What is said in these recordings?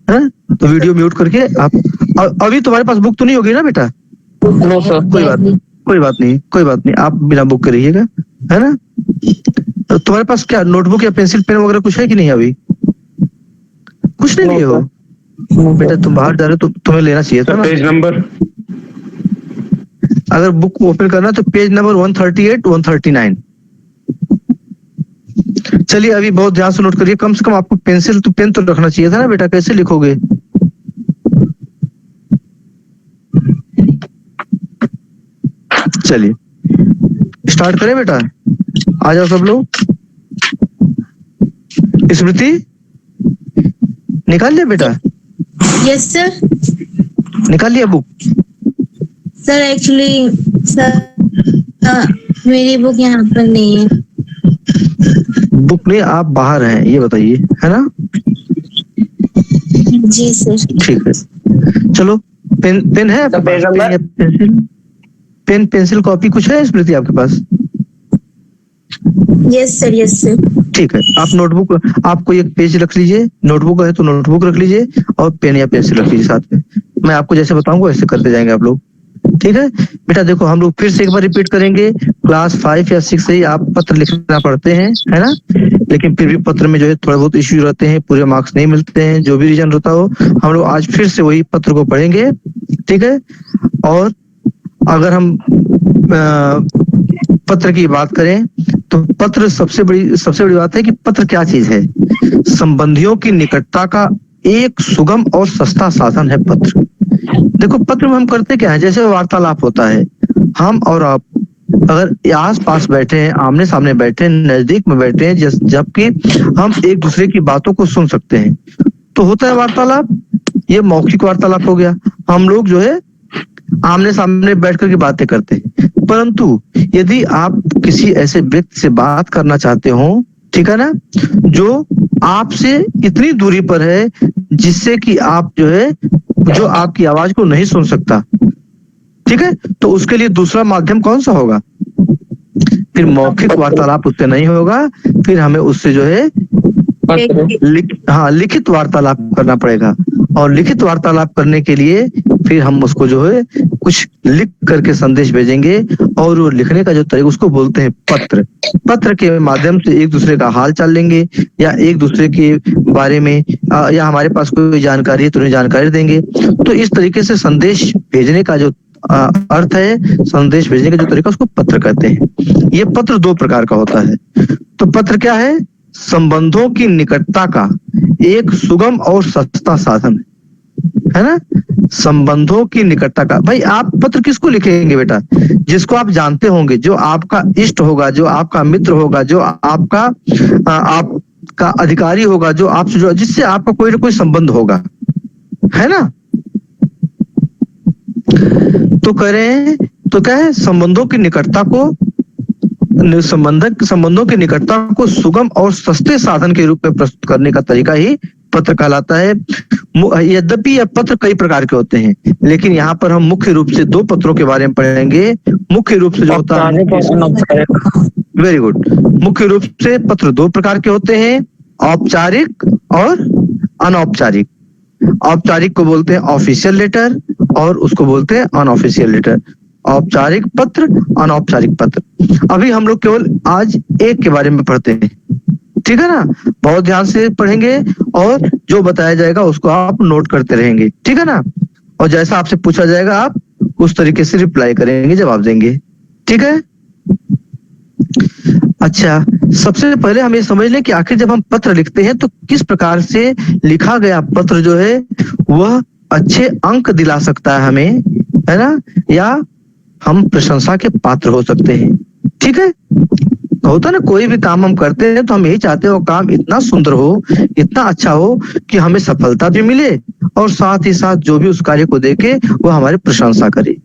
है ना? तो वीडियो म्यूट करके आप अभी तुम्हारे पास बुक तो नहीं होगी ना बेटा? No sir. कोई बात नहीं, कोई बात नहीं, कोई बात नहीं, आप बिना बुक के रहिएगा, है ना? तो तुम्हारे पास क्या नोटबुक या पेंसिल पेन वगैरह कुछ है कि नहीं अभी? कुछ नहीं नो लिए हो? सर। बेटा तुम बाहर जा रहे हो तो तुम्हें लेना चाहिए था ना। पेज नंबर अगर बुक ओपन करना है तो पेज नंबर 138 139। चलिए अभी बहुत ध्यान से नोट करिए, कम से कम आपको पेंसिल तो पेन तो रखना चाहिए था ना बेटा, कैसे लिखोगे? चलिए स्टार्ट करें बेटा, आ जाओ सब लोग। स्मृति निकाल लिया बेटा? Yes sir. निकाल लिया बुक? सर एक्चुअली सर मेरी बुक यहाँ पर नहीं है। बुक में आप बाहर हैं ये बताइए, है ना? जी सर। ठीक है, चलो पेन है आपके पास? पेन या पेंसिल, पेन पेंसिल कॉपी कुछ है स्मृति आपके पास? Yes sir, yes sir. ठीक है, आप नोटबुक, आपको एक पेज रख लीजिए, नोटबुक है तो नोटबुक रख लीजिए और पेन या पेंसिल रख लीजिए साथ में। मैं आपको जैसे बताऊंगा वैसे करते जाएंगे आप लोग, ठीक है? बेटा देखो हम लोग फिर से एक बार रिपीट करेंगे, क्लास 5 या 6 से ही आप पत्र लिखना पढ़ते हैं, है ना? लेकिन फिर भी पत्र में जो है थोड़ा बहुत इश्यू रहते हैं, पूरे मार्क्स नहीं मिलते हैं, जो भी रीजन होता हो। हम लोग आज फिर से वही पत्र को पढ़ेंगे, ठीक है? और अगर हम पत्र की बात करें तो पत्र सबसे बड़ी बात है कि पत्र क्या चीज है? संबंधियों की निकटता का एक सुगम और सस्ता साधन है पत्र। देखो पत्र में हम करते क्या है, जैसे वार्तालाप होता है, हम और आप अगर आस पास बैठे हैं, आमने सामने बैठे हैं, नजदीक में बैठे हैं, जबकि हम एक दूसरे की बातों को सुन सकते हैं, तो होता है वार्तालाप। ये मौखिक वार्तालाप हो गया, हम लोग जो है आमने सामने बैठ कर के बातें करते हैं। परंतु यदि आप किसी ऐसे व्यक्ति से बात करना चाहते हो, ठीक है ना, जो आपसे इतनी दूरी पर है जिससे कि आप जो है, जो आपकी आवाज को नहीं सुन सकता, ठीक है, तो उसके लिए दूसरा माध्यम कौन सा होगा? फिर मौखिक वार्तालाप उससे नहीं होगा, फिर हमें उससे जो है लिखित वार्तालाप करना पड़ेगा। और लिखित वार्तालाप करने के लिए फिर हम उसको जो है कुछ लिख करके संदेश भेजेंगे, और वो लिखने का जो तरीका उसको बोलते हैं पत्र। पत्र के माध्यम से एक दूसरे का हाल चाल लेंगे, या एक दूसरे के बारे में या हमारे पास कोई जानकारी है तो उन्हें जानकारी देंगे। तो इस तरीके से संदेश भेजने का जो अर्थ है, संदेश भेजने का जो तरीका, उसको पत्र कहते हैं। ये पत्र दो प्रकार का होता है। तो पत्र क्या है? संबंधों की निकटता का एक सुगम और सस्ता साधन है ना? संबंधों की निकटता का। भाई आप पत्र किसको लिखेंगे बेटा? जिसको आप जानते होंगे, जो आपका इष्ट होगा, जो आपका मित्र होगा, जो आपका अधिकारी होगा, जो आपसे जो जिससे आपका कोई ना कोई संबंध होगा, है ना? तो कह रहे हैं, तो क्या है? संबंधों की निकटता को, संबंधों की निकटता को सुगम और सस्ते साधन के रूप में प्रस्तुत करने का तरीका ही पत्र कहलाता है। यद्यपि यह पत्र कई प्रकार के होते हैं, लेकिन यहाँ पर हम मुख्य रूप से दो पत्रों के बारे में पढ़ेंगे। मुख्य रूप से जो होता है, वेरी गुड, मुख्य रूप से पत्र दो प्रकार के होते हैं, औपचारिक और अनौपचारिक। औपचारिक को बोलते हैं ऑफिशियल लेटर, और उसको बोलते हैं अनऑफिशियल लेटर। औपचारिक पत्र, अनौपचारिक पत्र। अभी हम लोग केवल आज एक के बारे में पढ़ते हैं, ठीक है ना? बहुत ध्यान से पढ़ेंगे और जो बताया जाएगा उसको आप नोट करते रहेंगे, ठीक है ना? और जैसा आपसे पूछा जाएगा आप उस तरीके से रिप्लाई करेंगे, जवाब देंगे, ठीक है? अच्छा, सबसे पहले हम ये समझ लें कि आखिर जब हम पत्र लिखते हैं तो किस प्रकार से लिखा गया पत्र जो है वह अच्छे अंक दिला सकता है हमें, है ना? या हम प्रशंसा के पात्र हो सकते हैं, ठीक है? होता ना, कोई भी काम हम करते हैं तो हम यही चाहते हैं वो काम इतना सुंदर हो, इतना अच्छा हो कि हमें सफलता भी मिले, और साथ ही साथ जो भी उस कार्य को देखे वो हमारी प्रशंसा करे,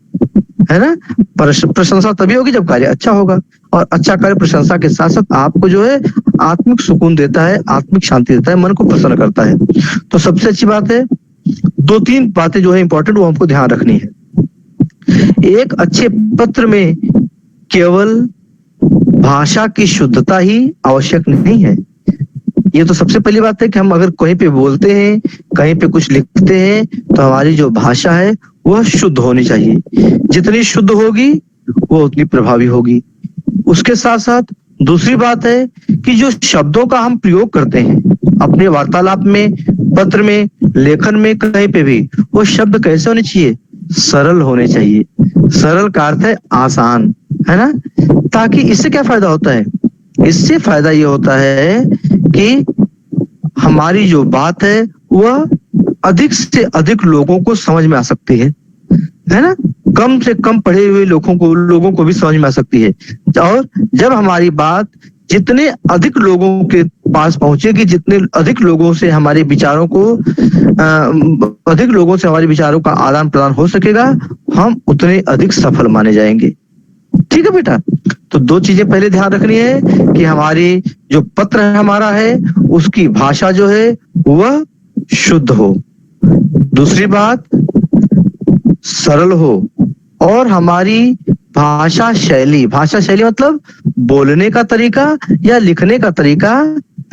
है ना? प्रशंसा तभी होगी जब कार्य अच्छा होगा, और अच्छा कार्य प्रशंसा के साथ साथ आपको जो है आत्मिक सुकून देता है, आत्मिक शांति देता है, मन को प्रसन्न करता है। तो सबसे अच्छी बात है, दो तीन बातें जो है इंपॉर्टेंट वो हमको ध्यान रखनी है। एक अच्छे पत्र में केवल भाषा की शुद्धता ही आवश्यक नहीं है, ये तो सबसे पहली बात है कि हम अगर कहीं पे बोलते हैं, कहीं पे कुछ लिखते हैं, तो हमारी जो भाषा है वह शुद्ध होनी चाहिए। जितनी शुद्ध होगी वो उतनी प्रभावी होगी। उसके साथ साथ दूसरी बात है कि जो शब्दों का हम प्रयोग करते हैं अपने वार्तालाप में, पत्र में, लेखन में, कहीं पे भी, वो शब्द कैसे होने चाहिए? सरल होने चाहिए। सरल का अर्थ है आसान, है ना? ताकि इससे क्या फायदा होता है? इससे फायदा ये होता है कि हमारी जो बात है वह अधिक से अधिक लोगों को समझ में आ सकती है ना? कम से कम पढ़े हुए लोगों को भी समझ में आ सकती है। और जब हमारी बात जितने अधिक लोगों के पास पहुंचेगी, जितने अधिक लोगों से हमारे विचारों को अधिक लोगों से हमारे विचारों का आदान प्रदान हो सकेगा, हम उतने अधिक सफल माने जाएंगे। ठीक है बेटा? तो दो चीजें पहले ध्यान रखनी है कि हमारी जो पत्र हमारा है उसकी भाषा जो है वह शुद्ध हो। दूसरी बात, सरल हो। और हमारी भाषा शैली मतलब बोलने का तरीका या लिखने का तरीका,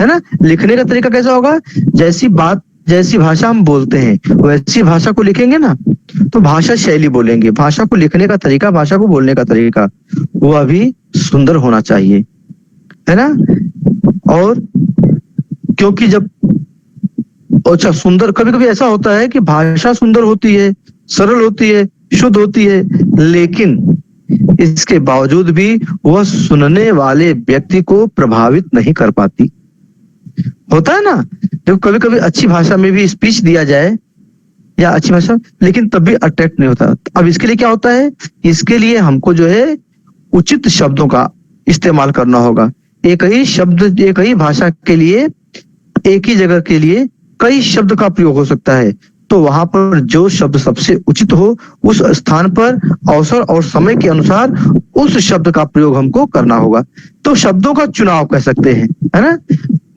है ना? लिखने का तरीका कैसा होगा? जैसी भाषा हम बोलते हैं वैसी भाषा को लिखेंगे ना, तो भाषा शैली बोलेंगे। भाषा को लिखने का तरीका, भाषा को बोलने का तरीका वह भी सुंदर होना चाहिए, है ना? और क्योंकि जब अच्छा सुंदर, कभी कभी ऐसा होता है कि भाषा सुंदर होती है, सरल होती है, शुद्ध होती है, लेकिन इसके बावजूद भी वह सुनने वाले व्यक्ति को प्रभावित नहीं कर पाती। होता है ना, जब कभी कभी अच्छी भाषा में भी स्पीच दिया जाए या अच्छी भाषा, लेकिन तब भी अट्रैक्ट नहीं होता। अब इसके लिए क्या होता है? इसके लिए हमको जो है उचित शब्दों का इस्तेमाल करना होगा। एक ही शब्द, एक ही भाषा के लिए, एक ही जगह के लिए कई शब्द का प्रयोग हो सकता है। तो वहां पर जो शब्द सबसे उचित हो, उस स्थान पर अवसर और समय के अनुसार उस शब्द का प्रयोग हमको करना होगा। तो शब्दों का चुनाव कह सकते हैं, है ना?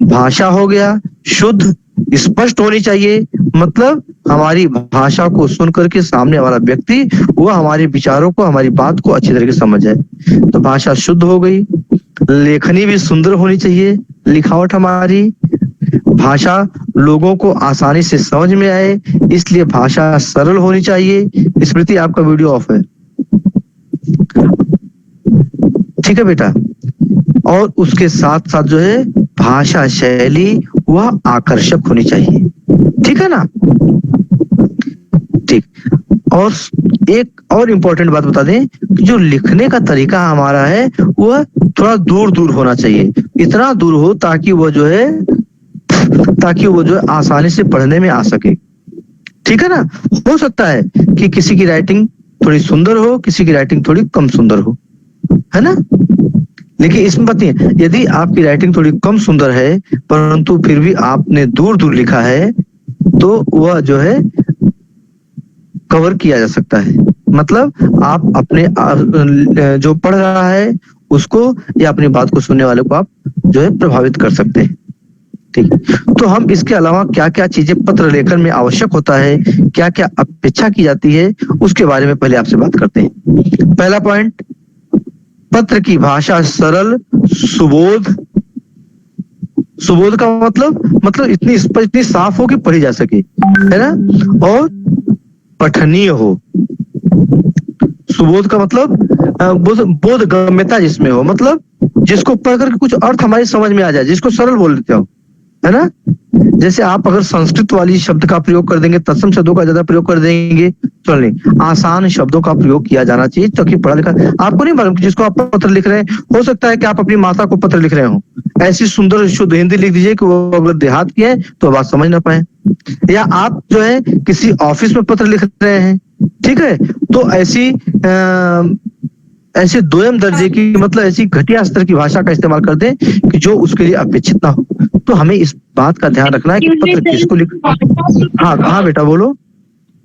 भाषा हो गया शुद्ध, स्पष्ट होनी चाहिए, मतलब हमारी भाषा को सुन करके सामने वाला व्यक्ति वह हमारे विचारों को, हमारी बात को अच्छी तरीके से समझ जाए। तो भाषा शुद्ध हो गई। लेखनी भी सुंदर होनी चाहिए, लिखावट हमारी। भाषा लोगों को आसानी से समझ में आए, इसलिए भाषा सरल होनी चाहिए। स्मृति, आपका वीडियो ऑफ है, ठीक है बेटा? और उसके साथ साथ जो है भाषा शैली वह आकर्षक होनी चाहिए, ठीक है ना? ठीक। और एक और इम्पोर्टेंट बात बता दें कि जो लिखने का तरीका हमारा है वह थोड़ा दूर दूर होना चाहिए। इतना दूर हो ताकि वो जो है आसानी से पढ़ने में आ सके, ठीक है ना? हो सकता है कि किसी की राइटिंग थोड़ी सुंदर हो, किसी की राइटिंग थोड़ी कम सुंदर हो, है ना? लेकिन इसमें बात नहीं है, यदि आपकी राइटिंग थोड़ी कम सुंदर है परंतु फिर भी आपने दूर दूर लिखा है, तो वह जो है कवर किया जा सकता है। मतलब आप अपने जो पढ़ रहा है उसको या अपनी बात को सुनने वाले को आप जो है प्रभावित कर सकते हैं, ठीक। तो हम इसके अलावा क्या क्या चीजें पत्र लेखन में आवश्यक होता है, क्या क्या अपेक्षा की जाती है, उसके बारे में पहले आपसे बात करते हैं। पहला पॉइंट, पत्र की भाषा सरल, सुबोध। सुबोध का मतलब इतनी स्पष्ट, इतनी साफ हो कि पढ़ी जा सके, है ना? और पठनीय हो। सुबोध का मतलब बोधगम्यता जिसमें हो, मतलब जिसको पढ़ करके कुछ अर्थ हमारी समझ में आ जाए, जिसको सरल बोल देते हो, है ना? जैसे आप अगर संस्कृत वाली शब्द का प्रयोग कर देंगे, तत्सम शब्दों का ज्यादा प्रयोग कर देंगे, तो नहीं, आसान शब्दों का प्रयोग किया जाना चाहिए ताकि पढ़ा लिखा। आपको नहीं मालूम कि जिसको आप पत्र लिख रहे हैं, हो सकता है कि आप अपनी माता को पत्र लिख रहे हो, ऐसी सुंदर शुद्ध हिंदी लिख दीजिए कि वो अगर देहात की है तो बात समझ ना पाए। या आप जो है किसी ऑफिस में पत्र लिख रहे हैं, ठीक है, तो ऐसे दोयम दर्जे की, मतलब ऐसी घटिया स्तर की भाषा का इस्तेमाल कर दें कि जो उसके लिए अपेक्षित ना हो। तो हमें इस बात का ध्यान रखना है कि पत्र किसको लिख। हाँ बेटा बोलो।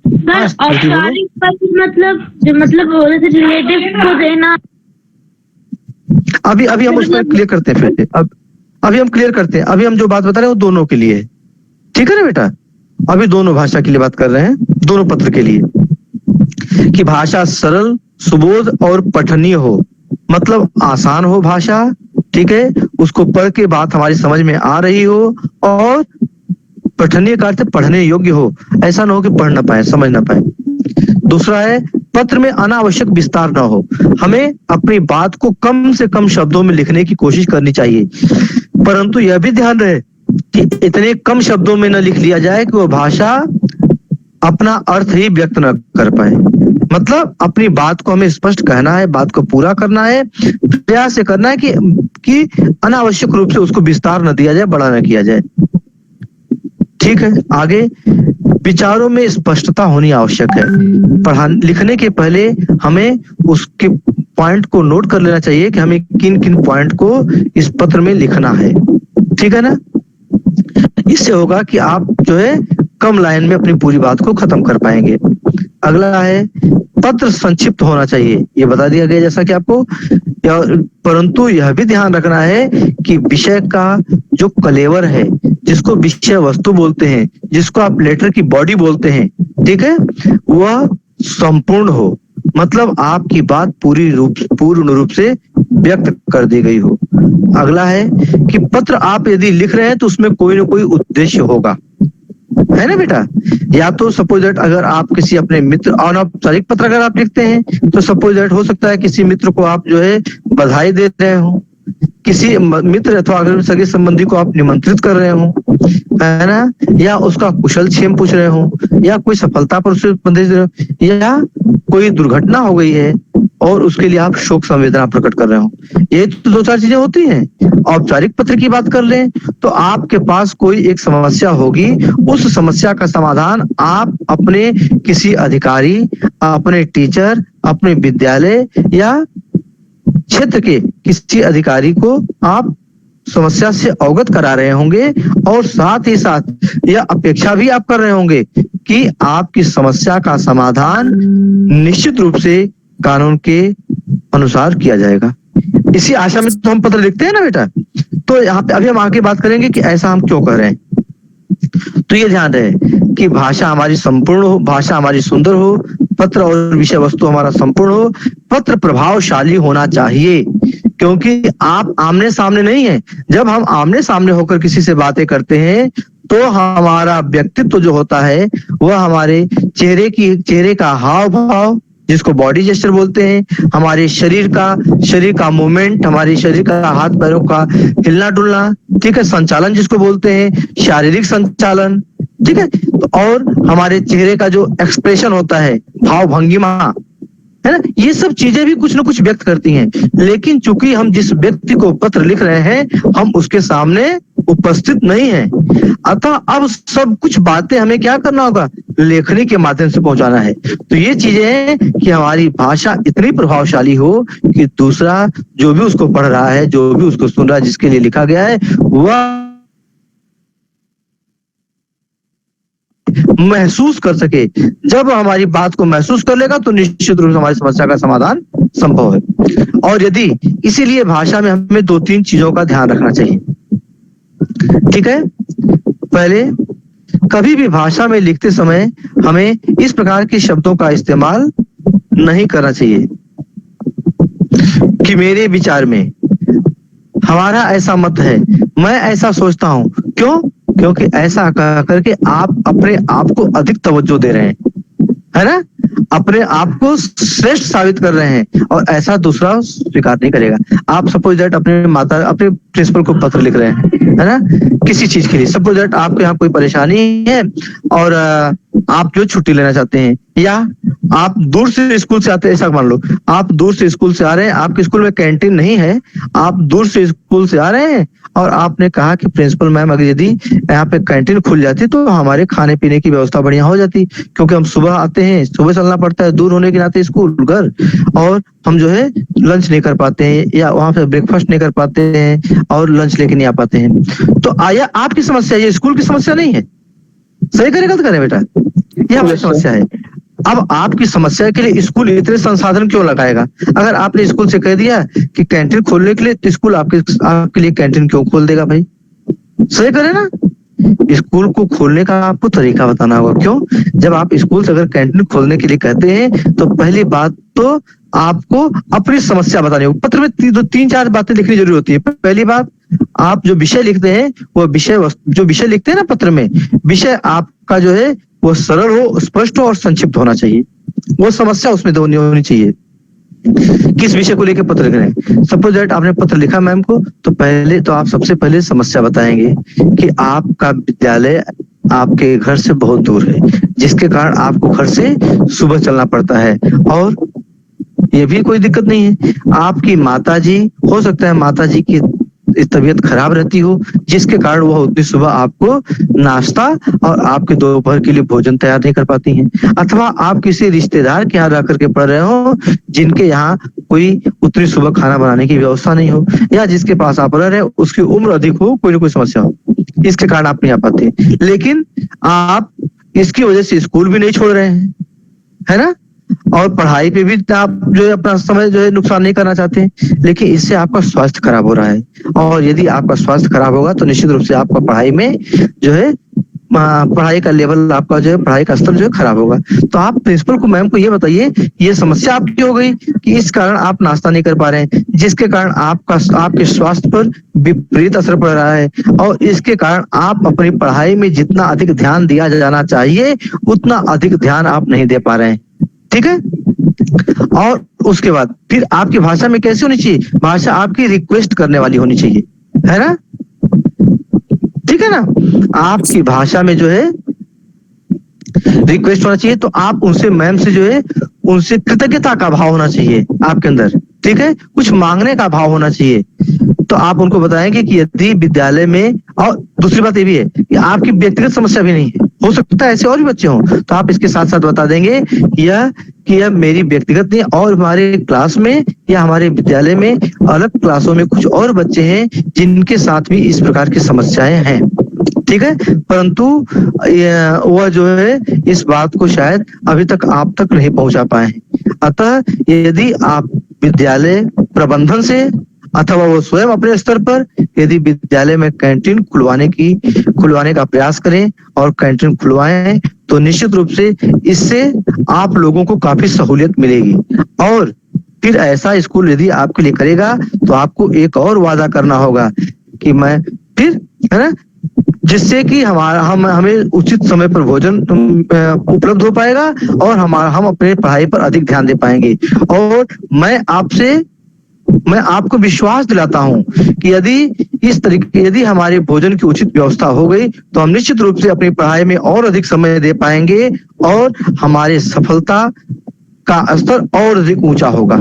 सर औपचारिक पत्र मतलब रिलेटिव को देना। अभी हम उस पर क्लियर करते हैं फिर। अभी हम क्लियर करते हैं। अभी हम जो बात बता रहे हैं वो दोनों के लिए है, ठीक है ना बेटा? अभी दोनों भाषा के लिए बात कर रहे हैं, दोनों पत्र के लिए, कि भाषा सरल, सुबोध और पठनीय हो। मतलब आसान हो भाषा, ठीक है, उसको पढ़ के बात हमारी समझ में आ रही हो और पठनीय का अर्थ पढ़ने योग्य हो, ऐसा ना हो कि पढ़ ना पाए, समझ ना पाए। दूसरा है पत्र में अनावश्यक विस्तार ना हो, हमें अपनी बात को कम से कम शब्दों में लिखने की कोशिश करनी चाहिए, परंतु यह भी ध्यान रहे कि इतने कम शब्दों में न लिख लिया जाए कि वो भाषा अपना अर्थ ही व्यक्त न कर पाए। मतलब अपनी बात को हमें स्पष्ट कहना है, बात को पूरा करना है, प्रयास करना है कि अनावश्यक रूप से उसको विस्तार न दिया जाए, बड़ा न किया जाए। ठीक है, आगे विचारों में स्पष्टता होनी आवश्यक है। लिखने के पहले हमें उसके पॉइंट को नोट कर लेना चाहिए कि हमें किन किन पॉइंट को इस पत्र में लिखना है, ठीक है ना। इससे होगा कि आप जो है कम लाइन में अपनी पूरी बात को खत्म कर पाएंगे। अगला है पत्र संक्षिप्त होना चाहिए, ये बता दिया गया जैसा कि आपको, परंतु यह भी ध्यान रखना है कि विषय का जो कलेवर है, जिसको विषय वस्तु बोलते हैं, जिसको आप लेटर की बॉडी बोलते हैं, ठीक है, वह संपूर्ण हो, मतलब आपकी बात पूर्ण रूप से व्यक्त कर दी गई हो। अगला है कि पत्र आप यदि लिख रहे हैं तो उसमें कोई ना कोई उद्देश्य होगा, है ना बेटा। या तो सपोज दैट अगर आप किसी अपने मित्र, अनौपचारिक पत्र अगर आप लिखते हैं तो सपोज दैट हो सकता है किसी मित्र को आप जो है बधाई दे रहे हो, किसी मित्र अथवा अगर सगे संबंधी को आप निमंत्रित कर रहे हो, है ना, या उसका कुशल क्षेम पूछ रहे हो, या कोई सफलता पर उससे संबंधित, या कोई दुर्घटना हो गई है और उसके लिए आप शोक संवेदना प्रकट कर रहे हो, ये तो दो चार चीजें होती हैं। औपचारिक पत्र की बात कर लें तो आपके पास कोई एक समस्या होगी, उस समस्या का समाधान आप अपने किसी अधिकारी, अपने टीचर, अपने विद्यालय या क्षेत्र के किसी अधिकारी को आप समस्या से अवगत करा रहे होंगे, और साथ ही साथ यह अपेक्षा भी आप कर रहे होंगे कि आपकी समस्या का समाधान निश्चित रूप से कानून के अनुसार किया जाएगा। इसी आशा में तो हम पत्र लिखते हैं ना बेटा। तो यहाँ पे अभी हम आगे बात करेंगे कि ऐसा हम क्यों कर रहे हैं। तो ये ध्यान रहे कि भाषा हमारी संपूर्ण हो, भाषा हमारी सुंदर हो, पत्र और विषय वस्तु हमारा संपूर्ण हो, पत्र प्रभावशाली होना चाहिए, क्योंकि आप आमने सामने नहीं है। जब हम आमने सामने होकर किसी से बातें करते हैं तो हमारा व्यक्तित्व जो होता है वह हमारे चेहरे का हाव भाव, जिसको बॉडी जेस्चर बोलते हैं, हमारे शरीर का मूवमेंट, हमारे शरीर का हाथ पैरों का हिलना डुलना, ठीक है, संचालन जिसको बोलते हैं, शारीरिक संचालन, ठीक है, तो और हमारे चेहरे का जो एक्सप्रेशन होता है, भाव भंगिमा, है ना, ये सब चीजें भी कुछ ना कुछ व्यक्त करती हैं। लेकिन चूंकि हम जिस व्यक्ति को पत्र लिख रहे हैं हम उसके सामने उपस्थित नहीं हैं, अतः अब सब कुछ बातें हमें क्या करना होगा, लेखनी के माध्यम से पहुंचाना है। तो ये चीजें हैं कि हमारी भाषा इतनी प्रभावशाली हो कि दूसरा जो भी उसको पढ़ रहा है, जो भी उसको सुन रहा है, जिसके लिए लिखा गया है, वह महसूस कर सके। जब हमारी बात को महसूस कर लेगा तो निश्चित रूप से हमारी समस्या का समाधान संभव है। और यदि इसीलिए भाषा में हमें 2-3 चीजों का ध्यान रखना चाहिए, ठीक है। पहले, कभी भी भाषा में लिखते समय हमें इस प्रकार के शब्दों का इस्तेमाल नहीं करना चाहिए कि मेरे विचार में, हमारा ऐसा मत है, मैं ऐसा सोचता हूं। क्यों? क्योंकि ऐसा करके आप अपने आप को अधिक तवज्जो दे रहे हैं, है ना, अपने आप को श्रेष्ठ साबित कर रहे हैं, और ऐसा दूसरा स्वीकार नहीं करेगा। आप सपोज दैट अपने प्रिंसिपल को पत्र लिख रहे हैं, है ना, किसी चीज के लिए, सपोज दैट आपके यहाँ कोई परेशानी है और आप जो छुट्टी लेना चाहते हैं, या आप दूर से स्कूल से आते हैं, ऐसा मान लो आप दूर से स्कूल से आ रहे हैं, आपके स्कूल में कैंटीन नहीं है, आप दूर से स्कूल से आ रहे हैं और आपने कहा कि प्रिंसिपल मैम अगर यदि यहाँ पे कैंटीन खुल जाती तो हमारे खाने पीने की व्यवस्था बढ़िया हो जाती, क्योंकि हम सुबह आते हैं, सुबह चलना पड़ता है, दूर होने के नाते स्कूल घर, और हम जो है लंच नहीं कर पाते हैं या वहां पे ब्रेकफास्ट नहीं कर पाते हैं और लंच लेके नहीं आ पाते हैं। तो आया आपकी समस्या, ये स्कूल की समस्या नहीं है। सही करे गलत करे बेटा, ये आपकी समस्या है। अब आपकी समस्या के लिए स्कूल इतने संसाधन क्यों लगाएगा? अगर आपने स्कूल से कह दिया कि कैंटीन खोलने के लिए, तो स्कूल आपके लिए कैंटीन क्यों खोल देगा भाई? सही करे ना। स्कूल को खोलने का आपको तरीका बताना होगा। क्यों? जब आप स्कूल से अगर कैंटीन खोलने के लिए कहते हैं तो पहली बात तो आपको अपनी समस्या बतानी होगी। पत्र में तीन चार बातें लिखनी जरूरी होती है। पहली बात, आप जो विषय लिखते हैं वो जो विषय लिखते हैं ना पत्र में, विषय आपका जो है वो सरल हो, स्पष्ट हो और संक्षिप्त होना चाहिए। वो समस्या उसमें होनी चाहिए, किस विषय को लेकर पत्र लिख सपोज दैट आपने पत्र लिखा मैम को, तो आप सबसे पहले समस्या बताएंगे कि आपका विद्यालय आपके घर से बहुत दूर है, जिसके कारण आपको घर से सुबह चलना पड़ता है। और ये भी कोई दिक्कत नहीं है, आपकी माताजी, हो सकता है माताजी की तबीयत खराब रहती हो, जिसके कारण वह उतनी सुबह आपको नाश्ता और आपके दोपहर के लिए भोजन तैयार नहीं कर पाती हैं। अथवा आप किसी रिश्तेदार के यहाँ रह करके पढ़ रहे हो, जिनके यहाँ कोई उतनी सुबह खाना बनाने की व्यवस्था नहीं हो, या जिसके पास आप रह रहे हो उसकी उम्र अधिक हो, कोई ना कोई समस्या हो, इसके कारण आप नहीं आ पाते। लेकिन आप इसकी वजह से स्कूल भी नहीं छोड़ रहे हैं, है ना, और पढ़ाई पे भी आप जो है अपना समय जो है नुकसान नहीं करना चाहते, लेकिन इससे आपका स्वास्थ्य खराब हो रहा है। और यदि आपका स्वास्थ्य खराब होगा तो निश्चित रूप से आपका पढ़ाई में जो है पढ़ाई का लेवल, आपका जो है पढ़ाई का स्तर जो है खराब होगा। तो आप प्रिंसिपल को, मैम को ये बताइए ये समस्या आपकी हो गई कि इस कारण आप नाश्ता नहीं कर पा रहे हैं, जिसके कारण आपके स्वास्थ्य पर विपरीत असर पड़ रहा है, और इसके कारण आप अपनी पढ़ाई में जितना अधिक ध्यान दिया जाना चाहिए उतना अधिक ध्यान आप नहीं दे पा रहे हैं। ठीक है, और उसके बाद फिर आपकी भाषा में कैसी होनी चाहिए, भाषा आपकी रिक्वेस्ट करने वाली होनी चाहिए, है ना, ठीक है ना। आपकी भाषा में जो है रिक्वेस्ट होना चाहिए, तो आप उनसे, मैम से जो है उनसे कृतज्ञता का भाव होना चाहिए आपके अंदर, ठीक है, कुछ मांगने का भाव होना चाहिए। तो आप उनको बताएंगे कि यदि विद्यालय में, और दूसरी बात ये भी है कि आपकी व्यक्तिगत समस्या भी नहीं है, हो सकता है ऐसे और भी बच्चे हों, तो आप इसके साथ साथ बता देंगे कि यह मेरी व्यक्तिगत नहीं, और हमारे क्लास में या हमारे विद्यालय में अलग क्लासों में कुछ और बच्चे हैं जिनके साथ भी इस प्रकार की समस्याएं हैं, ठीक है, परंतु वह जो है इस बात को शायद अभी तक आप तक नहीं पहुंचा पाए हैं। अतः यदि आप विद्यालय प्रबंधन से अथवा वो स्वयं अपने स्तर पर यदि विद्यालय में कैंटीन खुलवाने का प्रयास करें और कैंटीन खुलवाएं, तो निश्चित रूप से इससे आप लोगों को काफी सहूलियत मिलेगी। और फिर ऐसा स्कूल यदि आपके लिए करेगा तो आपको एक और वादा करना होगा कि मैं फिर, है ना, जिससे कि हमें उचित समय पर भोजन उपलब्ध हो पाएगा और हम अपने पढ़ाई पर अधिक ध्यान दे पाएंगे। और मैं आपको विश्वास दिलाता हूं कि यदि हमारे भोजन की उचित व्यवस्था हो गई तो हम निश्चित रूप से अपनी पढ़ाई में और अधिक समय दे पाएंगे और हमारे सफलता का स्तर और अधिक ऊंचा होगा।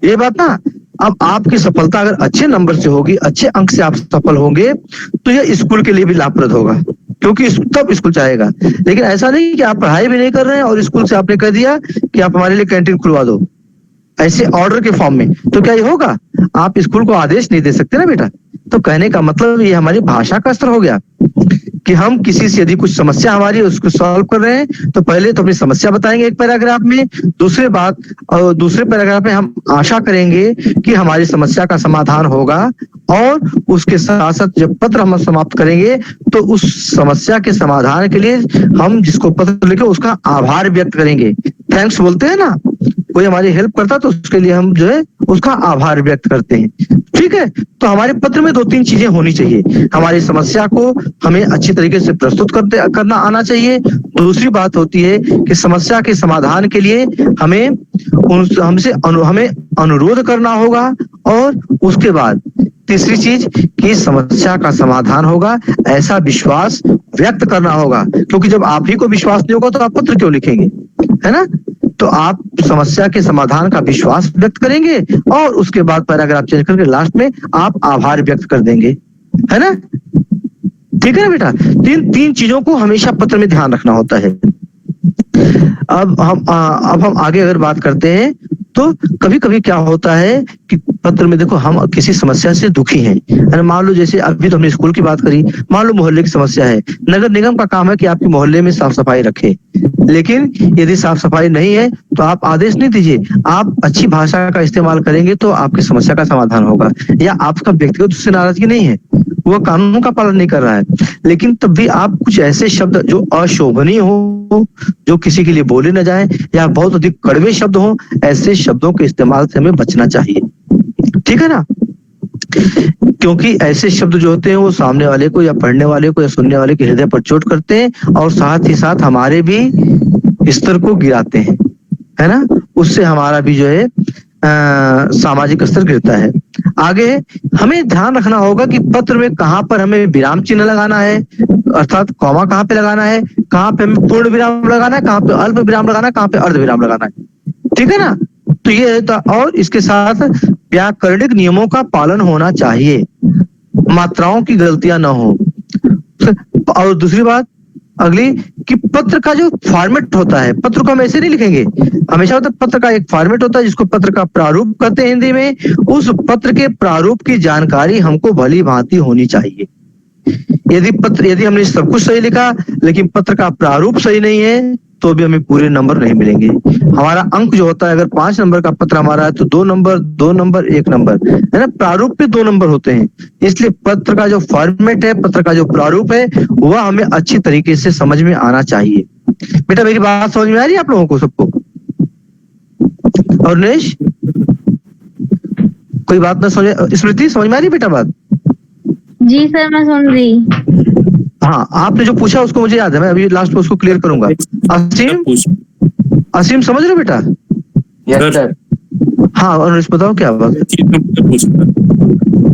ये बात ना, अब आपकी सफलता अगर अच्छे नंबर से होगी, अच्छे अंक से आप सफल होंगे, तो यह स्कूल के लिए भी लाभप्रद होगा, क्योंकि तब स्कूल चाहेगा। लेकिन ऐसा नहीं कि आप पढ़ाई भी नहीं कर रहे हैं और स्कूल से आपने कह दिया कि आप हमारे लिए कैंटीन खुलवा दो, ऐसे ऑर्डर के फॉर्म में, तो क्या ये होगा? आप स्कूल को आदेश नहीं दे सकते ना बेटा। तो कहने का मतलब ये हमारी भाषा का स्तर हो गया कि हम किसी से यदि कुछ समस्या हमारी उसको सॉल्व कर रहे हैं तो पहले तो अपनी समस्या बताएंगे एक पैराग्राफ में, दूसरे पैराग्राफ में हम आशा करेंगे कि हमारी समस्या का समाधान होगा, और उसके साथ साथ जब पत्र हम समाप्त करेंगे तो उस समस्या के समाधान के लिए हम जिसको पत्र लिखे उसका आभार व्यक्त करेंगे। थैंक्स बोलते हैं ना, कोई हमारी हेल्प करता तो उसके लिए हम जो है उसका आभार व्यक्त करते हैं। ठीक है, तो हमारे पत्र में 2-3 चीजें होनी चाहिए। हमारी समस्या को हमें अच्छी तरीके से प्रस्तुत करना आना चाहिए। दूसरी बात होती है कि समस्या के समाधान के लिए हमें अनुरोध करना होगा, और उसके बाद तीसरी चीज कि समस्या का समाधान होगा ऐसा विश्वास व्यक्त करना होगा, क्योंकि जब आप ही को विश्वास नहीं होगा तो आप पत्र क्यों लिखेंगे, है ना। तो आप समस्या के समाधान का विश्वास व्यक्त करेंगे और उसके बाद पैराग्राफ चेंज करके लास्ट में आप आभार व्यक्त कर देंगे, है ना। ठीक है ना बेटा, तीन चीजों को हमेशा पत्र में ध्यान रखना होता है। अब हम आगे अगर बात करते हैं तो कभी कभी क्या होता है कि पत्र में देखो हम किसी समस्या से दुखी हैं, मान लो जैसे अभी तो हमने स्कूल की बात करी, मान लो मोहल्ले की समस्या है, नगर निगम का काम है कि आपके मोहल्ले में साफ सफाई रखे, लेकिन यदि साफ सफाई नहीं है तो आप आदेश नहीं दीजिए, आप अच्छी भाषा का इस्तेमाल करेंगे तो आपकी समस्या का समाधान होगा। या आपका व्यक्तिगत उससे नाराजगी नहीं है, वह कानून का पालन नहीं कर रहा है। लेकिन तब भी आप कुछ ऐसे शब्द जो अशोभनीय हो, जो किसी के लिए बोले न जाए, या बहुत अधिक कड़वे शब्द हो, ऐसे शब्दों के इस्तेमाल से हमें बचना चाहिए। ठीक है ना? क्योंकि ऐसे शब्द जो होते हैं वो सामने वाले को या पढ़ने वाले को या सुनने वाले के हृदय पर चोट करते हैं और साथ ही साथ हमारे भी स्तर को गिराते हैं, है ना? उससे हमारा भी जो है सामाजिक स्तर गिरता है। आगे हमें ध्यान रखना होगा कि पत्र में कहाँ पर हमें विराम चिन्ह लगाना है, अर्थात कॉमा कहाँ पे लगाना है, कहाँ पे हमें पूर्ण विराम लगाना है, कहाँ पे अल्प विराम लगाना है, कहाँ पे अर्ध विराम लगाना है। ठीक है ना? तो ये और इसके साथ व्याकरणिक नियमों का पालन होना चाहिए, मात्राओं की गलतियां ना हो। और दूसरी बात अगली कि पत्र का जो फॉर्मेट होता है, पत्र को हम ऐसे नहीं लिखेंगे, हमेशा होता है पत्र का एक फॉर्मेट होता है जिसको पत्र का प्रारूप कहते हैं हिंदी में। उस पत्र के प्रारूप की जानकारी हमको भली भांति होनी चाहिए। यदि हमने सब कुछ सही लिखा लेकिन पत्र का प्रारूप सही नहीं है तो भी हमें पूरे नंबर नहीं मिलेंगे। हमारा अंक जो होता है, अगर 5 नंबर का पत्र हमारा है तो 2 नंबर 1 नंबर, है ना? प्रारूप पे 2 नंबर होते हैं। इसलिए पत्र का जो फॉर्मेट है, पत्र का जो प्रारूप है, वह हमें अच्छी तरीके से समझ में आना चाहिए। बेटा मेरी बात समझ में आ रही है आप लोगों को सबको? और नरेश कोई बात ना समझ? स्मृति समझ में आ रही बेटा बात? जी सर मैं सुन रही। हाँ, आपने जो पूछा उसको मुझे याद है, मैं अभी लास्ट में उसको क्लियर करूंगा। असीम समझ रहे हो बेटा? Yes sir. हाँ, और बताओ क्या बात है,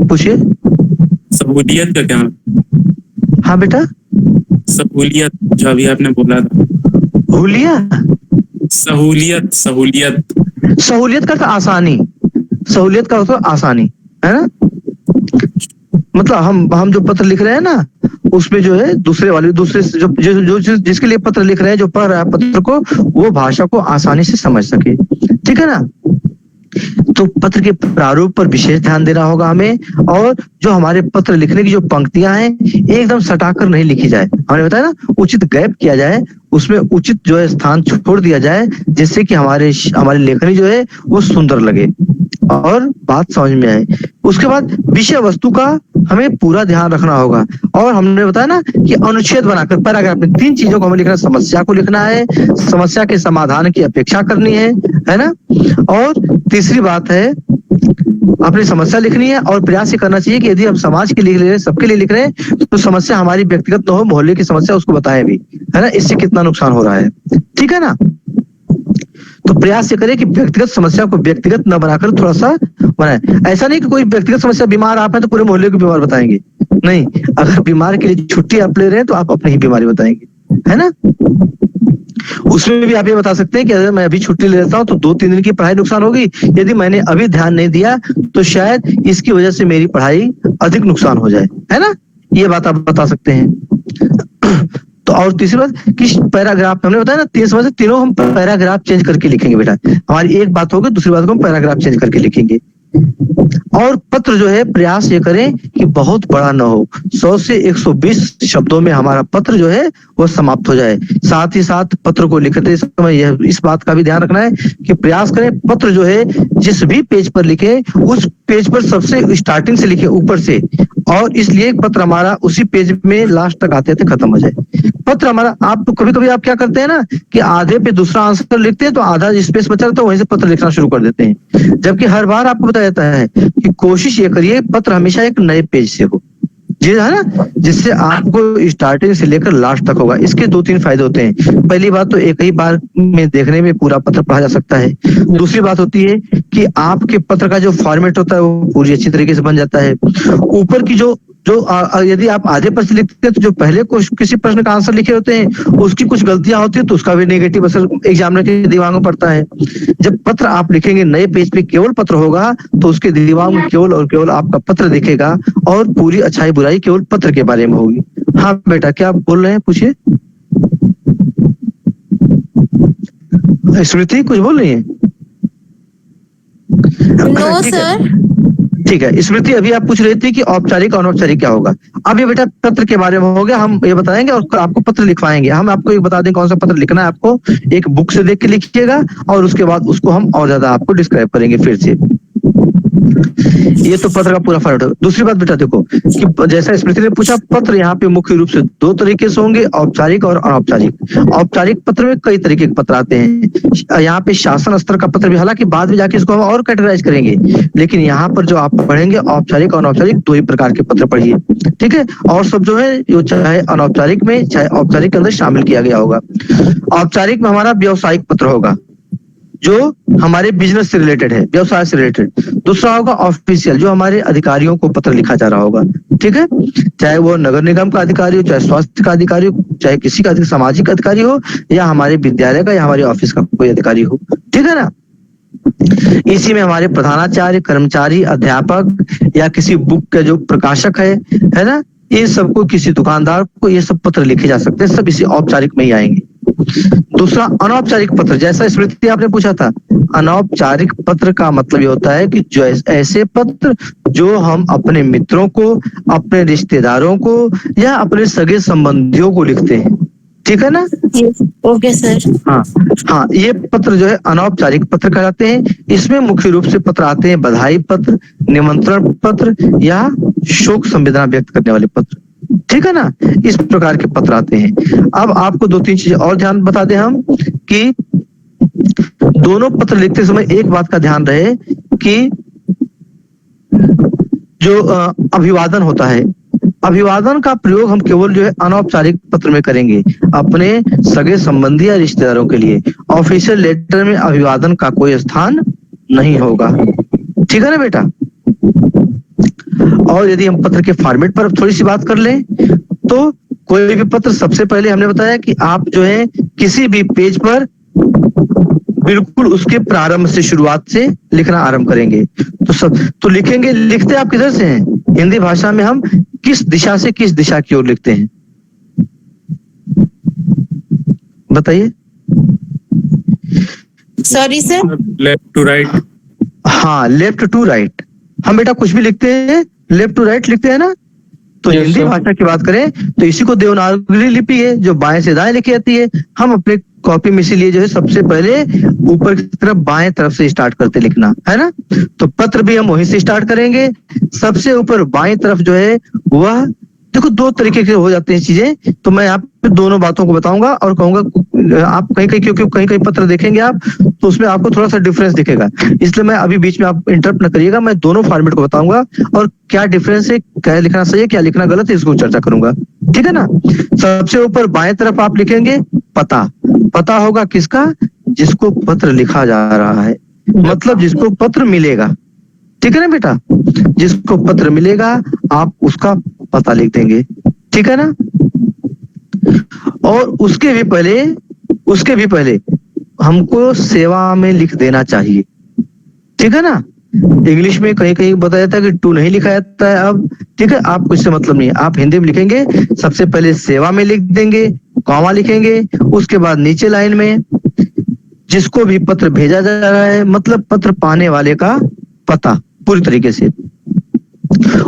पूछिए। सहूलियत का क्या? हाँ बेटा, सहूलियत जो अभी आपने बोला था। हुलिया? सहूलियत सहूलियत सहूलियत का आसानी, सहूलियत का मतलब आसानी, है ना? मतलब हम जो पत्र लिख रहे हैं ना, उसमें जो है दूसरे जो जिसके लिए पत्र लिख रहे हैं, जो पढ़ रहा है पत्र को, वो भाषा को आसानी से समझ सके। ठीक है ना? तो पत्र के प्रारूप पर विशेष ध्यान देना होगा हमें, और जो हमारे पत्र लिखने की जो पंक्तियां हैं एकदम सटाकर नहीं लिखी जाए। हमने बताया ना, उचित गैप किया जाए, उसमें उचित जो है स्थान छोड़ दिया जाए, जिससे कि हमारी लेखनी जो है वो सुंदर लगे और बात समझ में आए। उसके बाद विषय वस्तु का हमें पूरा ध्यान रखना होगा। और हमने बताया ना कि अनुच्छेद बनाकर पैराग्राफ में 3 चीजों को हमें लिखना है। समस्या को लिखना है, समस्या के समाधान की अपेक्षा करनी है ना? और तीसरी बात है, अपनी समस्या लिखनी है और प्रयास ये करना चाहिए कि यदि हम समाज के लिए लिख रहे हैं, सबके लिए लिख रहे हैं, तो समस्या हमारी व्यक्तिगत न हो, मोहल्ले की समस्या उसको बताएं भी, है ना? इससे कितना नुकसान हो रहा है। ठीक है ना? तो प्रयास ये करें कि व्यक्तिगत समस्या को व्यक्तिगत न बनाकर थोड़ा सा बनाए। ऐसा नहीं कि कोई व्यक्तिगत समस्या, बीमार आप हैं तो पूरे मोहल्ले को बीमार बताएंगे, नहीं। अगर बीमार के लिए छुट्टी आप ले रहे हैं तो आप अपनी ही बीमारी बताएंगे, है ना? उसमें भी आप ये बता सकते हैं कि अगर मैं अभी छुट्टी ले लेता हूँ तो 2-3 दिन की पढ़ाई नुकसान होगी, यदि मैंने अभी ध्यान नहीं दिया तो शायद इसकी वजह से मेरी पढ़ाई अधिक नुकसान हो जाए, है ना? ये बात आप बता सकते हैं। तो और तीसरी बात कि पैराग्राफ हमने बताया ना, 3 समझ से तीनों हम पैराग्राफ चेंज करके लिखेंगे बेटा। हमारी एक बात होगी, दूसरी बात को हम पैराग्राफ चेंज करके लिखेंगे। और पत्र जो है प्रयास ये करें कि बहुत बड़ा ना हो, 100 से 120 शब्दों में हमारा पत्र जो है वो समाप्त हो जाए। साथ ही साथ पत्र को लिखते समय यह इस बात का भी ध्यान रखना है कि प्रयास करें पत्र जो है जिस भी पेज पर लिखे उस पेज पर सबसे स्टार्टिंग से लिखे, ऊपर से, और इसलिए पत्र हमारा उसी पेज में लास्ट तक आते आते खत्म हो जाए। पत्र हमारा, आप तो कभी कभी आप क्या करते हैं ना कि आधे पे दूसरा आंसर लिखते हैं तो आधा स्पेस बचा रहता है, वहीं से पत्र लिखना शुरू कर देते हैं। जबकि हर बार आपको बताया जाता है कि कोशिश ये करिए पत्र हमेशा एक नए पेज से हो, जी, है ना? जिससे आपको स्टार्टिंग से लेकर लास्ट तक होगा। इसके 2-3 फायदे होते हैं। पहली बात तो एक ही बार में देखने में पूरा पत्र पढ़ा जा सकता है। दूसरी बात होती है कि आपके पत्र का जो फॉर्मेट होता है वो पूरी अच्छी तरीके से बन जाता है। ऊपर की जो यदि आप आधे प्रश्न लिखते हैं तो जो पहले किसी प्रश्न का आंसर लिखे होते हैं उसकी कुछ गलतियां होती है तो उसका भी नेगेटिव असर एग्जामिनर के दिमाग में पड़ता है। जब पत्र आप लिखेंगे नए पेज पे केवल पत्र होगा तो उसके दिमाग में केवल और केवल आपका पत्र दिखेगा और पूरी अच्छाई बुराई केवल पत्र के बारे में होगी। हाँ बेटा, क्या आप बोल रहे हैं? पूछिए। स्मृति कुछ बोल रही है? No sir. ठीक है स्मृति, अभी आप पूछ रही थी कि औपचारिक और अनौपचारिक क्या होगा। अब ये बेटा पत्र के बारे में हो गया, हम ये बताएंगे और आपको पत्र लिखवाएंगे। हम आपको एक बता दें कौन सा पत्र लिखना है। आपको एक बुक से देख के लिखिएगा और उसके बाद उसको हम और ज्यादा आपको डिस्क्राइब करेंगे फिर से। ये तो पत्र का पूरा फॉर्मेट है। दूसरी बात बेटा देखो कि जैसा स्मृति ने पूछा, पत्र यहाँ पे मुख्य रूप से दो तरीके से होंगे, औपचारिक और अनौपचारिक। औपचारिक पत्र में कई तरीके के पत्र आते हैं। यहाँ पे शासन स्तर का पत्र भी, हालांकि बाद में जाके इसको हम और कैटेगराइज करेंगे, लेकिन यहाँ पर जो आप पढ़ेंगे औपचारिक और अनौपचारिक दो ही प्रकार के पत्र पढ़िए, ठीक है। और सब जो है जो चाहे अनौपचारिक में चाहे औपचारिक के अंदर शामिल किया गया होगा। औपचारिक में हमारा व्यावसायिक पत्र होगा जो हमारे बिजनेस से रिलेटेड है, व्यवसाय से रिलेटेड। दूसरा होगा ऑफिशियल, जो हमारे अधिकारियों को पत्र लिखा जा रहा होगा, ठीक है। चाहे वो नगर निगम का अधिकारी हो, चाहे स्वास्थ्य का अधिकारी हो, चाहे किसी का सामाजिक अधिकारी हो, या हमारे विद्यालय का या हमारे ऑफिस का कोई अधिकारी हो, ठीक है ना। इसी में हमारे प्रधानाचार्य, कर्मचारी, अध्यापक या किसी बुक के जो प्रकाशक है ना, ये सबको, किसी दुकानदार को ये सब पत्र लिखे जा सकते हैं, सब इसी औपचारिक में ही आएंगे। दूसरा अनौपचारिक पत्र, जैसा स्मृति आपने पूछा था, अनौपचारिक पत्र का मतलब ये होता है कि जो ऐसे पत्र जो हम अपने मित्रों को, अपने रिश्तेदारों को या अपने सगे संबंधियों को लिखते हैं, ठीक है ना। Okay sir. हाँ, ये पत्र जो है अनौपचारिक पत्र कहलाते हैं। इसमें मुख्य रूप से पत्र आते हैं बधाई पत्र, निमंत्रण पत्र या शोक संवेदना व्यक्त करने वाले पत्र, ठीक है ना। इस प्रकार के पत्र आते हैं। अब आपको दो तीन चीजें और ध्यान बता दें हम कि दोनों पत्र लिखते समय एक बात का ध्यान रहे कि जो अभिवादन होता है, अभिवादन का प्रयोग हम केवल जो है अनौपचारिक पत्र में करेंगे, अपने सगे संबंधी या रिश्तेदारों के लिए। ऑफिशियल लेटर में अभिवादन का कोई स्थान नहीं होगा, ठीक है ना बेटा। और यदि हम पत्र के फॉर्मेट पर थोड़ी सी बात कर लें तो कोई भी पत्र, सबसे पहले हमने बताया कि आप जो है किसी भी पेज पर बिल्कुल उसके प्रारंभ से, शुरुआत से लिखना आरंभ करेंगे। तो लिखेंगे, लिखते आप किधर से हैं? हिंदी भाषा में हम किस दिशा से किस दिशा की ओर लिखते हैं, बताइए। Sorry sir. Left to right. हाँ, लेफ्ट टू राइट। हम बेटा कुछ भी लिखते हैं लेफ्ट टू राइट लिखते हैं ना। तो हिंदी भाषा की बात करें तो इसी को देवनागरी लिपि है जो बाएं से दाएं लिखी जाती है। हम अपने कॉपी में इसीलिए जो है सबसे पहले ऊपर की तरफ बाएं तरफ से स्टार्ट करते लिखना, है ना। तो पत्र भी हम वहीं से स्टार्ट करेंगे। सबसे ऊपर बाएं तरफ जो है वह, देखो दो तरीके के हो जाते हैं चीजें, तो मैं आप दोनों बातों को बताऊंगा और कहूंगा आप कहीं कहीं, क्योंकि कहीं कहीं पत्र देखेंगे आप तो उसमें आपको थोड़ा सा डिफरेंस दिखेगा, इसलिए मैं अभी बीच में आप इंटरप्ट न करिएगा। मैं दोनों फॉर्मेट को बताऊंगा और क्या डिफरेंस है, क्या लिखना सही है, क्या लिखना गलत है, इसको चर्चा करूंगा, ठीक है ना। सबसे ऊपर बाएं तरफ आप लिखेंगे पता। पता होगा किसका? जिसको पत्र लिखा जा रहा है, मतलब जिसको पत्र मिलेगा, ठीक है ना बेटा। जिसको पत्र मिलेगा आप उसका पता लिख देंगे, ठीक है ना। और उसके भी पहले हमको सेवा में लिख देना चाहिए, ठीक है ना। इंग्लिश में कहीं कहीं बताया जाता है कि टू नहीं लिखा जाता है अब, ठीक है। आपको इससे मतलब नहीं है, आप हिंदी में लिखेंगे, सबसे पहले सेवा में लिख देंगे, कॉमा लिखेंगे, उसके बाद नीचे लाइन में जिसको भी पत्र भेजा जा रहा है, मतलब पत्र पाने वाले का पता पूरी तरीके से।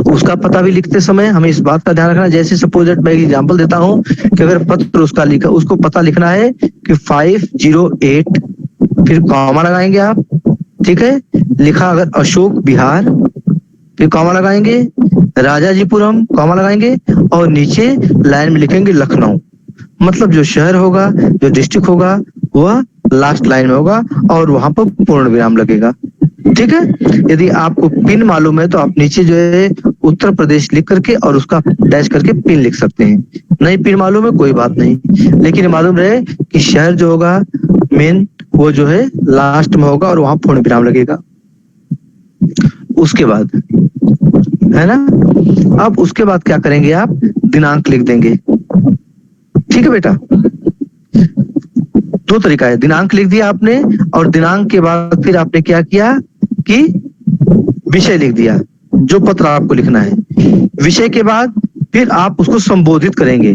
उसका पता भी लिखते समय हमें इस बात का ध्यान रखना, जैसे सपोज मैं एक एग्जांपल देता हूं कि अगर पत्र उसका लिखा, उसको पता लिखना है कि 508, फिर कॉमा लगाएंगे आप, ठीक है। लिखा अगर अशोक विहार, फिर कॉमा लगाएंगे, राजाजीपुरम कॉमा लगाएंगे, और नीचे लाइन में लिखेंगे लखनऊ। मतलब जो शहर होगा, जो डिस्ट्रिक्ट होगा, वह लास्ट लाइन में होगा और वहां पर पूर्ण विराम लगेगा, ठीक है। यदि आपको पिन मालूम है तो आप नीचे जो है उत्तर प्रदेश लिख करके और उसका डैश करके पिन लिख सकते हैं। नहीं पिन मालूम है कोई बात नहीं, लेकिन मालूम रहे कि शहर जो होगा मेन वो जो है लास्ट में होगा और वहां पूर्ण विराम लगेगा। उसके बाद, है ना। अब उसके बाद क्या करेंगे आप? दिनांक लिख देंगे, ठीक है बेटा। दो तरीका है, दिनांक लिख दिया आपने और दिनांक के बाद फिर आपने क्या किया कि विषय लिख दिया, जो पत्र आपको लिखना है। विषय के बाद फिर आप उसको संबोधित करेंगे,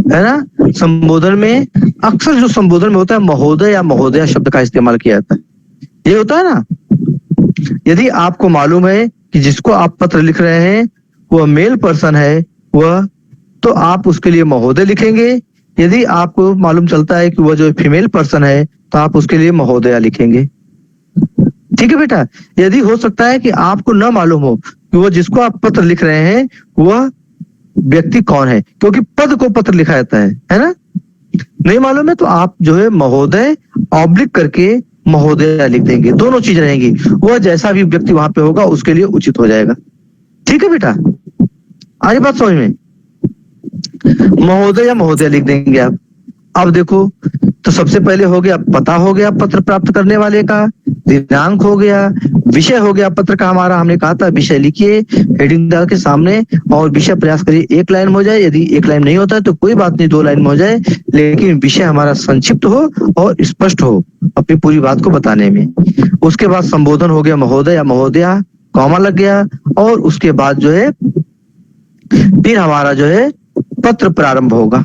है ना। संबोधन में अक्सर जो संबोधन में होता है महोदय या महोदया शब्द का इस्तेमाल किया जाता है, ये होता है ना। यदि आपको मालूम है कि जिसको आप पत्र लिख रहे हैं वह मेल पर्सन है वह, तो आप उसके लिए महोदय लिखेंगे। यदि आपको मालूम चलता है कि वह जो फीमेल पर्सन है तो आप उसके लिए महोदया लिखेंगे, ठीक है बेटा। यदि हो सकता है कि आपको न मालूम हो कि वो जिसको आप पत्र लिख रहे हैं वह व्यक्ति कौन है, क्योंकि पद को पत्र लिखा जाता है ना। नहीं मालूम है तो आप जो है महोदय ऑब्लिक करके महोदय लिख देंगे, दोनों चीज रहेंगी, वह जैसा भी व्यक्ति वहां पे होगा उसके लिए उचित हो जाएगा। ठीक है बेटा, आगे बात समझ में। महोदय या महोदय लिख देंगे आप। अब देखो, तो सबसे पहले हो गया पता, हो गया पत्र प्राप्त करने वाले का, दिनांक हो गया, विषय हो गया पत्र का हमारा, हमने कहा था विषय लिखिए हेडिंग डाल के सामने, और विषय प्रयास करिए एक लाइन में हो जाए, यदि एक लाइन नहीं होता है तो कोई बात नहीं 2 लाइन में हो जाए, लेकिन विषय हमारा संक्षिप्त हो और स्पष्ट हो अपनी पूरी बात को बताने में। उसके बाद संबोधन हो गया महोदय या महोदया, कॉमा लग गया, और उसके बाद जो है फिर हमारा जो है पत्र प्रारंभ होगा।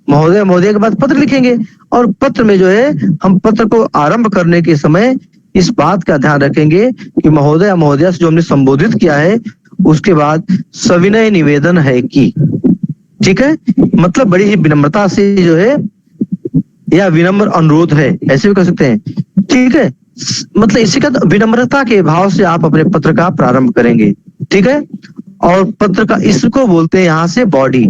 महोदय महोदय के बाद पत्र लिखेंगे, और पत्र में जो है हम पत्र को आरंभ करने के समय इस बात का ध्यान रखेंगे कि महोदय या महोदया से जो हमने संबोधित किया है उसके बाद सविनय निवेदन है कि, ठीक है, मतलब बड़ी ही विनम्रता से जो है, या विनम्र अनुरोध है, ऐसे भी कर सकते हैं। ठीक है, मतलब इसी का विनम्रता के भाव से आप अपने पत्र का प्रारंभ करेंगे। ठीक है, और पत्र का इसको बोलते हैं यहाँ से बॉडी,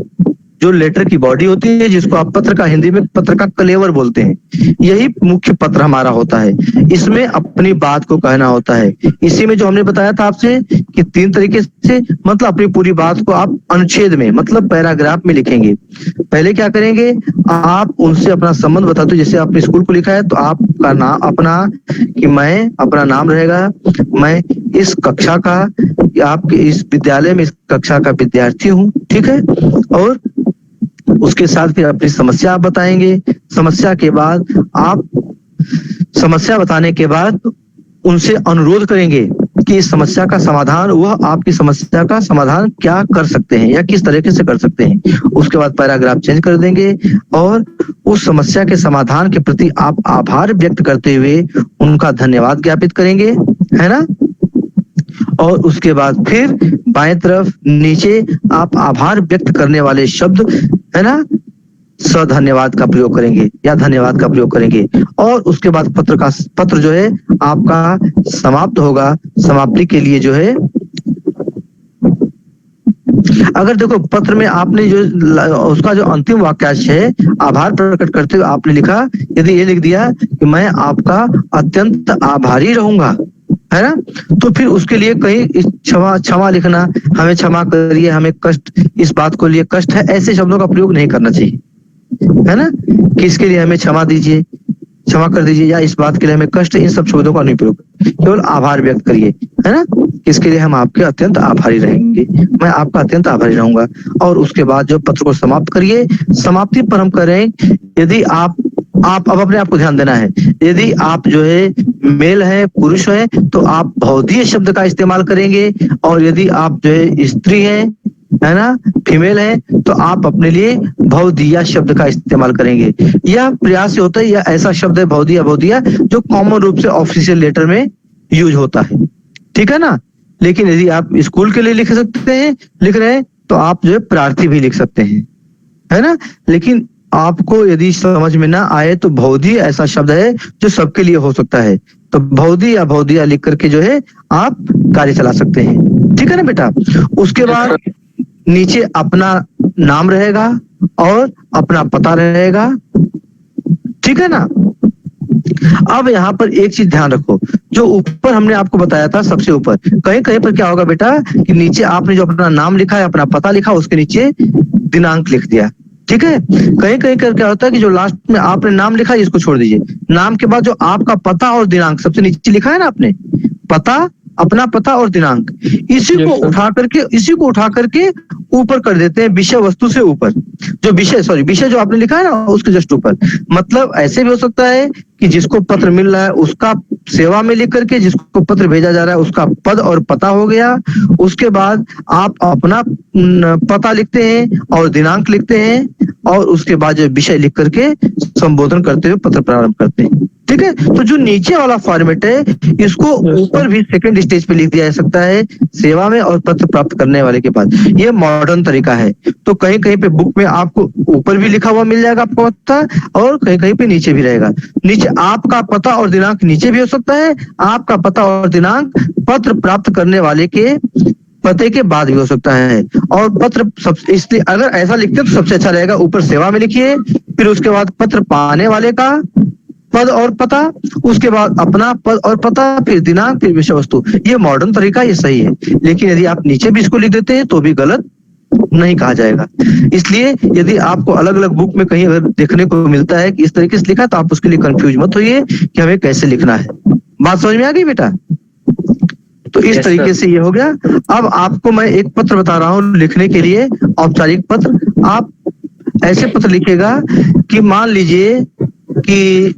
जो लेटर की बॉडी होती है, जिसको आप पत्र का हिंदी में पत्र का कलेवर बोलते हैं, यही मुख्य पत्र हमारा होता है। इसमें अपनी बात को कहना होता है। इसी में जो हमने बताया था आपसे कि 3 तरीके से, मतलब अपनी पूरी बात को आप अनुच्छेद में, मतलब पैराग्राफ में लिखेंगे। पहले क्या करेंगे, आप उनसे अपना संबंध बताते हो, जैसे आपने स्कूल को लिखा है तो आपका नाम अपना, कि मैं, अपना नाम रहेगा, मैं इस कक्षा का, आपके इस विद्यालय में इस कक्षा का विद्यार्थी हूँ। ठीक है, और उसके साथ फिर अपनी समस्या आप बताएंगे। समस्या के बाद आप, समस्या बताने के बाद उनसे अनुरोध करेंगे कि इस समस्या का समाधान, वह आपकी समस्या का समाधान क्या कर सकते हैं या किस तरीके से कर सकते हैं। उसके बाद पैराग्राफ चेंज कर देंगे और उस समस्या के समाधान के प्रति आप आभार व्यक्त करते हुए उनका धन्यवाद ज्ञापित करेंगे, है ना। और उसके बाद फिर बाएं तरफ नीचे आप आभार व्यक्त करने वाले शब्द, है ना, धन्यवाद का प्रयोग करेंगे या धन्यवाद का प्रयोग करेंगे। और उसके बाद पत्र जो है आपका समाप्त होगा। समाप्ति के लिए जो है, अगर देखो पत्र में आपने जो उसका जो अंतिम वाक्यांश है, आभार प्रकट करते हुए आपने लिखा, यदि ये लिख दिया कि मैं आपका अत्यंत आभारी रहूंगा, है ना, तो फिर उसके लिए कहीं क्षमा लिखना, हमें क्षमा करिए, हमें कष्ट, इस बात को लिए कष्ट है, ऐसे शब्दों का प्रयोग नहीं करना चाहिए, है ना, कि इसके लिए हमें क्षमा दीजिए, क्षमा कर दीजिए, या इस बात के लिए हमें कष्ट, इन सब शब्दों का नहीं प्रयोग, केवल आभार व्यक्त करिए, है ना, इसके लिए हम आपके अत्यंत आभारी रहेंगे, मैं आपका अत्यंत आभारी रहूंगा। और उसके बाद जो पत्र को समाप्त करिए। समाप्ति पर हम करें, यदि आप अब अपने आप को ध्यान देना है, यदि आप जो है मेल है, पुरुष है, तो आप भौतिक शब्द का इस्तेमाल करेंगे, और यदि आप जो है स्त्री है ना, फीमेल है, तो आप अपने लिए भौदिया शब्द का इस्तेमाल करेंगे। यह प्रयास होता है, यह ऐसा शब्द है भौदिया जो कॉमन रूप से ऑफिशियल लेटर में यूज होता है, ठीक है ना। लेकिन यदि आप स्कूल के लिए लिख रहे हैं तो आप जो है प्रार्थी भी लिख सकते हैं, है ना। लेकिन आपको यदि समझ में ना आए तो भौदी ऐसा शब्द है जो सबके लिए हो सकता है, तो भौदी या भौदिया लिख करके जो है आप कार्य चला सकते हैं, ठीक है ना बेटा। उसके बाद नीचे अपना नाम रहेगा और अपना पता रहेगा, ठीक है ना। अब यहाँ पर एक चीज ध्यान रखो, जो ऊपर हमने आपको बताया था सबसे ऊपर, कहीं कहीं पर क्या होगा बेटा कि नीचे आपने जो अपना नाम लिखा है, अपना पता लिखा, उसके नीचे दिनांक लिख दिया, ठीक है। कहीं कहीं कर क्या होता है कि जो लास्ट में आपने नाम लिखा है इसको छोड़ दीजिए, नाम के बाद जो आपका पता और दिनांक सबसे नीचे लिखा है ना आपने, पता, अपना पता और दिनांक, इसी को उठा करके ऊपर कर देते हैं, विषय वस्तु से ऊपर, जो विषय जो आपने लिखा है ना उसके जस्ट ऊपर। मतलब ऐसे भी हो सकता है कि जिसको पत्र मिल रहा है उसका सेवा में लिख करके जिसको पत्र भेजा जा रहा है उसका पद और पता हो गया, उसके बाद आप अपना पता लिखते हैं और दिनांक लिखते हैं, और उसके बाद जो विषय लिख करके संबोधन करते हुए पत्र प्रारंभ करते हैं, ठीक है। तो जो नीचे वाला फॉर्मेट है इसको ऊपर भी सेकंड स्टेज पे लिख दिया जा सकता है, सेवा में और पत्र प्राप्त करने वाले के पास। ये मॉडर्न तरीका है। तो कहीं कहीं पे बुक में आपको ऊपर भी लिखा हुआ मिल जाएगा आपका पता, और कहीं कहीं पे नीचे भी रहेगा। नीचे आपका पता और दिनांक नीचे भी हो सकता है, आपका पता और दिनांक पत्र प्राप्त करने वाले के पते के बाद भी हो सकता है। और पत्र सब, इसलिए अगर ऐसा लिखते तो सबसे अच्छा रहेगा, ऊपर सेवा में लिखिए, फिर उसके बाद पत्र पाने वाले का पद और पता, उसके बाद अपना पद और पता, फिर दिनांक, फिर विषय वस्तु। ये मॉडर्न तरीका, ये सही है। लेकिन यदि आप नीचे भी इसको लिख देते हैं तो भी गलत नहीं कहा जाएगा। इसलिए यदि आपको अलग अलग बुक में कहीं अगर देखने को मिलता है कि इस तरीके से लिखा, तो आप उसके लिए कंफ्यूज मत होइए कि हमें कैसे लिखना है। बात समझ में आ गई बेटा? तो इस तरीके से ये हो गया। अब आपको मैं एक पत्र बता रहा हूं लिखने के लिए, औपचारिक पत्र। आप ऐसे पत्र लिखेगा कि मान लीजिए कि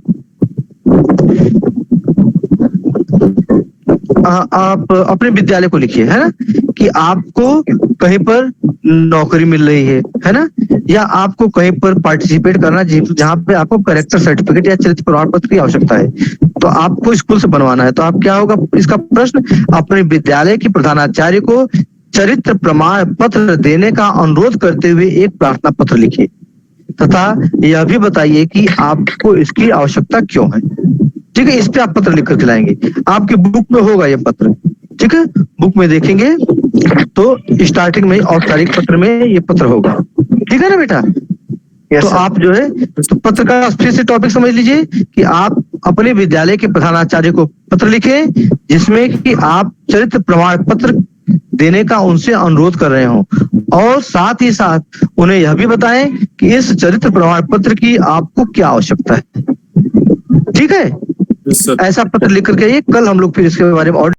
आप अपने विद्यालय को लिखिए, है ना, कि आपको कहीं पर नौकरी मिल रही है ना, या आपको कहीं पर पार्टिसिपेट करना जहाँ पे आपको करेक्टर सर्टिफिकेट या चरित्र प्रमाण पत्र की आवश्यकता है, तो आपको स्कूल से बनवाना है। तो आप क्या होगा इसका प्रश्न, अपने विद्यालय की प्रधानाचार्य को चरित्र प्रमाण पत्र देने का अनुरोध करते हुए एक प्रार्थना पत्र लिखिए, तथा यह भी बताइए कि आपको इसकी आवश्यकता क्यों है। ठीक है, इस पे आप पत्र लिख कर खिलाएंगे। आपकी बुक में होगा ये पत्र, ठीक है, बुक में देखेंगे तो स्टार्टिंग में औपचारिक पत्र में ये पत्र होगा। ठीक है ना बेटा? तो आप जो है तो पत्र का फिर से टॉपिक समझ लीजिए कि आप अपने विद्यालय के प्रधानाचार्य को पत्र लिखें जिसमें कि आप चरित्र प्रमाण पत्र देने का उनसे अनुरोध कर रहे हो, और साथ ही साथ उन्हें यह भी बताएं कि इस चरित्र प्रमाण पत्र की आपको क्या आवश्यकता है। ठीक है, ऐसा पत्र लिख करके आइए। कल हम लोग फिर इसके बारे में और